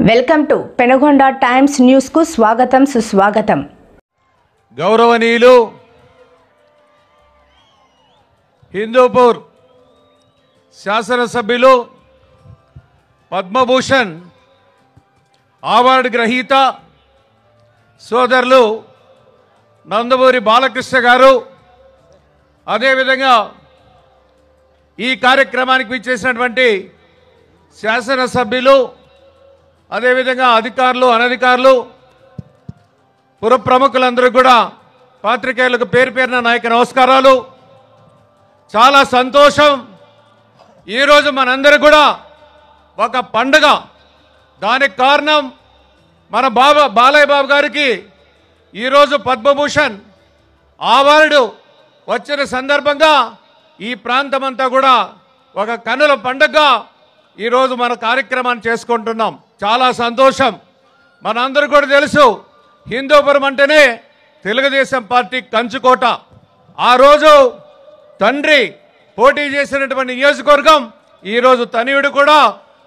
Welcome to Penugonda Times News కు స్వాగతం సుస్వాగతం. గౌరవనీయులు హిందూపూర్ శాసనసభ్యులు పద్మభూషణ్ అవార్డు గ్రహీత సోదరులు నందమూరి బాలకృష్ణ గారు, అదేవిధంగా ఈ కార్యక్రమానికి విచ్చేసినటువంటి శాసనసభ్యులు, అదేవిధంగా అధికారులు, అనధికారులు, పుర ప్రముఖులందరూ కూడా పాత్రికేయులకు పేరు పేరున నాయక నమస్కారాలు. చాలా సంతోషం. ఈరోజు మనందరూ కూడా ఒక పండుగ. దానికి కారణం మన బాలయ్య బాబు గారికి ఈరోజు పద్మభూషణ్ అవార్డు వచ్చిన సందర్భంగా ఈ ప్రాంతమంతా కూడా ఒక కన్నుల పండుగగా ఈరోజు మన కార్యక్రమాన్ని చేసుకుంటున్నాం. చాలా సంతోషం. మనందరూ కూడా తెలుసు, హిందూపురం అంటేనే తెలుగుదేశం పార్టీ కంచుకోట. ఆ రోజు తండ్రి పోటీ చేసినటువంటి నియోజకవర్గం, ఈరోజు తనయుడు కూడా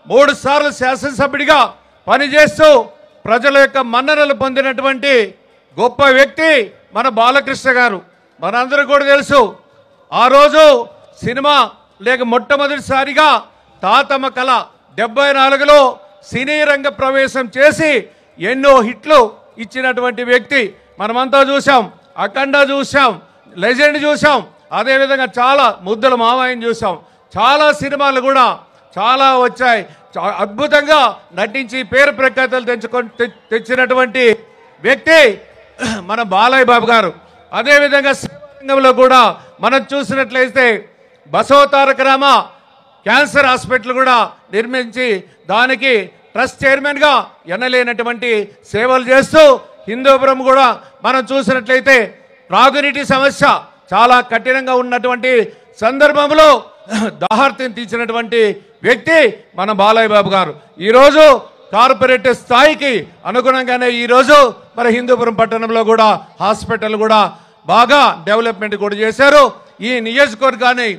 3 సార్లు శాసనసభ్యుడిగా పనిచేస్తూ ప్రజల యొక్క మన్ననలు పొందినటువంటి గొప్ప వ్యక్తి మన బాలకృష్ణ గారు. మనందరూ కూడా తెలుసు, ఆ రోజు సినిమా లేక మొట్టమొదటిసారిగా తాతమ్మ కళ 74లో సినీ రంగ ప్రవేశం చేసి ఎన్నో హిట్లు ఇచ్చినటువంటి వ్యక్తి. మనమంతా చూసాం, అఖండ చూసాం, లెజెండ్ చూసాం, అదేవిధంగా చాలా ముద్దుల మావయ్యని చూసాం. చాలా సినిమాలు కూడా చాలా వచ్చాయి. అద్భుతంగా నటించి పేరు ప్రఖ్యాతలు తెచ్చినటువంటి వ్యక్తి మన బాలయ్య బాబు గారు. అదేవిధంగా రంగంలో కూడా మనం చూసినట్లయితే బసవతారక రామ క్యాన్సర్ హాస్పిటల్ కూడా నిర్మించి దానికి ట్రస్ట్ చైర్మన్గా ఎన్నలేనటువంటి సేవలు చేస్తూ, హిందూపురం కూడా మనం చూసినట్లయితే త్రాగునీటి సమస్య చాలా కఠినంగా ఉన్నటువంటి సందర్భంలో దాహార్తిని తీర్చినటువంటి వ్యక్తి మన బాలయ్య బాబు గారు. ఈరోజు కార్పొరేట్ స్థాయికి అనుగుణంగానే ఈరోజు మన హిందూపురం పట్టణంలో కూడా హాస్పిటల్ కూడా బాగా డెవలప్మెంట్ కూడా చేశారు. ఈ నియోజకవర్గాన్ని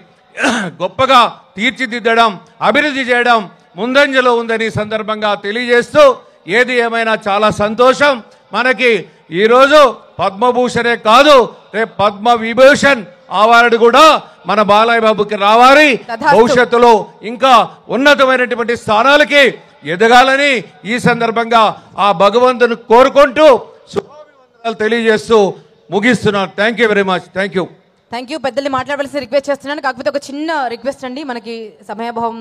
గొప్పగా తీర్చిదిద్దడం, అభివృద్ధి చేయడం ముందంజలో ఉందని సందర్భంగా తెలియజేస్తూ, ఏది ఏమైనా చాలా సంతోషం. మనకి ఈరోజు పద్మభూషణే కాదు, రేపు పద్మ విభూషణ్ అవార్డు కూడా మన బాలయ్య బాబుకి రావాలి. భవిష్యత్తులో ఇంకా ఉన్నతమైనటువంటి స్థానాలకి ఎదగాలని ఈ సందర్భంగా ఆ భగవంతుని కోరుకుంటూ శుభాభివందనాలు తెలియజేస్తూ ముగిస్తున్నాను. Thank you very much. Thank you. పెద్దల్ని మాట్లాడవలసి రిక్వెస్ట్ చేస్తున్నాను. కాకపోతే ఒక చిన్న రిక్వెస్ట్ అండి, మనకి సమయాభావం